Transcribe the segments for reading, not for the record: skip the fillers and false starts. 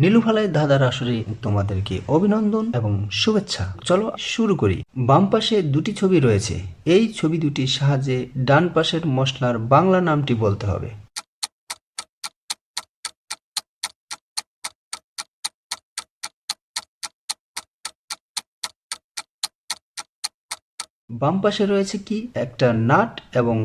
নীলুফালায় ধাঁধার আসরে তোমাদেরকে অভিনন্দন এবং শুভেচ্ছা। চলো শুরু করি। বাম পাশে দুটি ছবি রয়েছে, এই ছবি দুটির সাহায্যে ডান পাশের মশলার বাংলা নামটি বলতে হবে। বাম পাশে রয়েছে কি একটা নাট এবং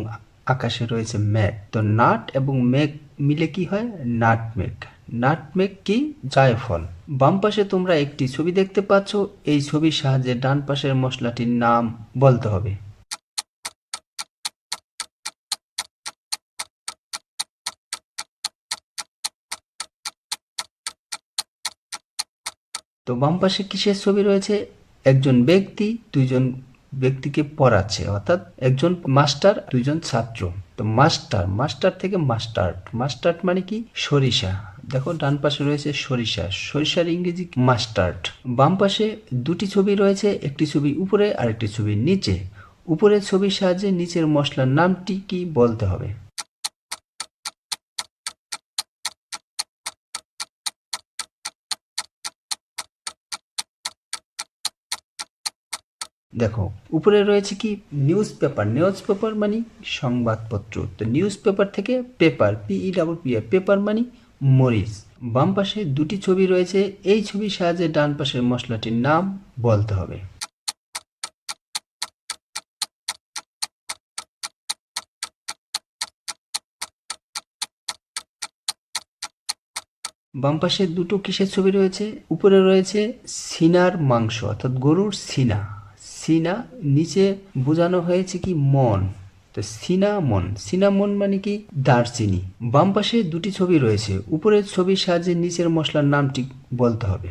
আকাশে রয়েছে মেঘ। তো নাট এবং মেঘ মিলে কি হয়? নাটমেঘ। নাটমেঘ কি? জায়ফল। বাম পাশে তোমরা একটি ছবি দেখতে পাচ্ছ, এই ছবির সাহায্যে ডান পাশের মশলাটির নাম বলতে হবে। তো বাম পাশে কিসের ছবি রয়েছে? একজন ব্যক্তি দুইজন ব্যক্তিকে পড়াচ্ছে, অর্থাৎ একজন মাস্টার দুইজন ছাত্র। তো মাস্টার, মাস্টার থেকে মাস্টার্ড। মাস্টার্ড মানে কি? সরিষা। দেখো ডান পাশে রয়েছে সরিষা, সরিষার ইংরেজি মাস্টার্ড। বাম পাশে দুটি ছবি রয়েছে, একটি ছবি উপরে আর একটি ছবি নিচে। উপরের ছবির সাহায্যে নিচের মশলার নামটি কি বলতে হবে। দেখো উপরে রয়েছে কি? News paper. নিউজ পেপার মানে সংবাদপত্র। তো নিউজ পেপার থেকে পেপার, পেপার মানে মরিচ। বাম পাশে দুটি ছবি রয়েছে, এই ছবির সাহায্যে ডান পাশের মশলাটির নাম বলতে হবে। বাম পাশে দুটো কিসের ছবি রয়েছে? উপরে রয়েছে সিনার মাংস, অর্থাৎ গরুর সিনা। সিনা, নিচে বোঝানো হয়েছে কি? মন। তো সিনামন, সিনামন মানে কি? দারচিনি। বাম পাশে দুটি ছবি রয়েছে, উপরের ছবির সাহায্যে নিচের মশলার নামটি বলতে হবে।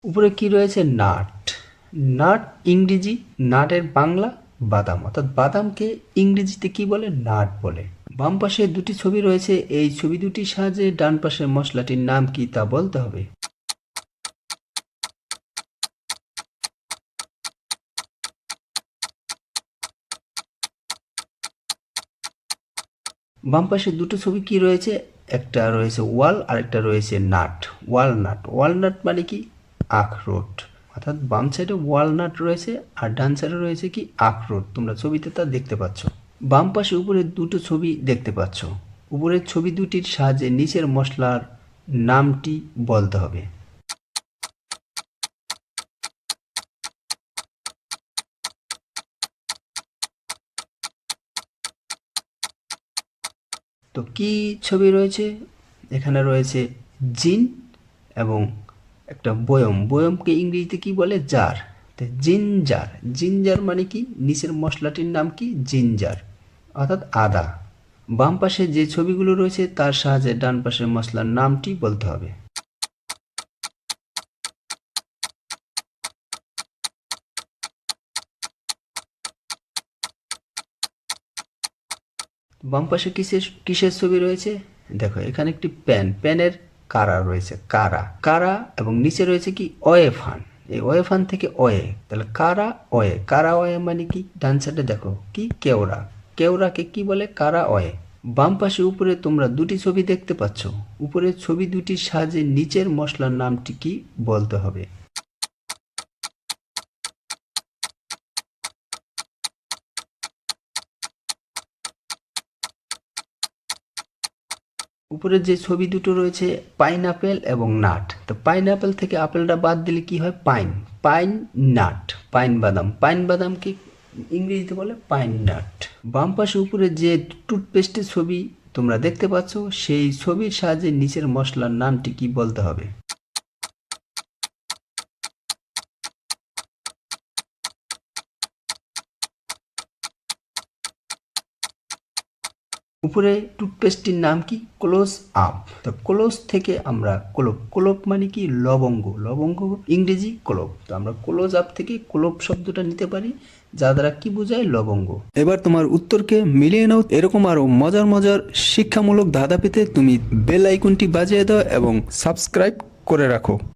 উপরে কি রয়েছে? নাট। নাট ইংরেজি, নাটের বাংলা বাদাম, অর্থাৎ বাদামকে ইংরেজিতে কি বলে? নাট বলে। বাম পাশে দুটি ছবি রয়েছে, এই ছবি দুটির সাহায্যে ডান পাশের মশলাটির নাম কি তা বলতে হবে। বাম পাশে দুটো ছবি কি রয়েছে? একটা রয়েছে ওয়াল আর একটা রয়েছে নাট। ওয়ালনাট। ওয়ালনাট মানে কি? আখরোট। অর্থাৎ বাম সাইডে ওয়ালনাট রয়েছে আর ডান সাইডে রয়েছে কি? আখরোট। তোমরা ছবিতে তা দেখতে পাচ্ছ। বাম পাশে উপরে দুটো ছবি দেখতে পাচ্ছ, উপরের ছবি দুটির সাহায্যে নিচের মশলার নামটি বলতে হবে। তো কি ছবি রয়েছে? এখানে রয়েছে জিন এবং একটা বয়ম। বয়মকে ইংরেজিতে কি বলে? জার। তো জিঞ্জার। জিঞ্জার মানে কি? নিচের মশলাটির নাম কি? জিঞ্জার, অর্থাৎ আদা। বাম পাশে যে ছবিগুলো রয়েছে তার সাহায্যে ডান পাশের মশলার নামটি বলতে হবে। বাম পাশে কিসের কিসের ছবি রয়েছে? দেখো এখানে একটি প্যান, প্যানের কারা রয়েছে, কারা। কারা এবং নিচে রয়েছে কি? ওয়েফান। এই ওয়েফান থেকে ওয়ে, তাহলে কারা ওয়ে। কারা ওয়ে মানে কি? ডান সাইডে দেখো কি? কেওড়া। কেওড়াকে কি বলে? কারা ওয়ে। বাম পাশে উপরে তোমরা দুটি ছবি দেখতে পাচ্ছ, উপরের ছবি দুটির সাহায্যে নিচের মশলার নামটি কি বলতে হবে। উপরে যে ছবি দুটো রয়েছে পাইনাপেল এবং নাট। তো পাইনাপেল থেকে আপেলটা বাদ দিলে কি হয়? পাইন। পাইন নাট, পাইন বাদাম। পাইন বাদামকে ইংরেজিতে বলে পাইন নাট। বাম পাশে উপরে যে টুথপেস্টের ছবি তোমরা দেখতে পাচ্ছ, সেই ছবির সাহায্যে নিচের মশলার নামটি কি বলতে হবে। উপরে টুথপেস্টটির নাম কি? Close up. তো ক্লোজ থেকে আমরা ক্লোভ। ক্লোভ মানে কি? লবঙ্গ। লবঙ্গ ইংরেজি ক্লোভ। তো আমরা ক্লোজ আপ থেকে ক্লোভ শব্দটা নিতে পারি, যা দ্বারা কি বোঝায়? লবঙ্গ। এবার তোমার উত্তরকে মিলিয়ে নাও। এরকম আরো মজার মজার শিক্ষামূলক ধাঁধা পেতে তুমি বেল আইকনটি বাজিয়ে দাও এবং সাবস্ক্রাইব করে রাখো।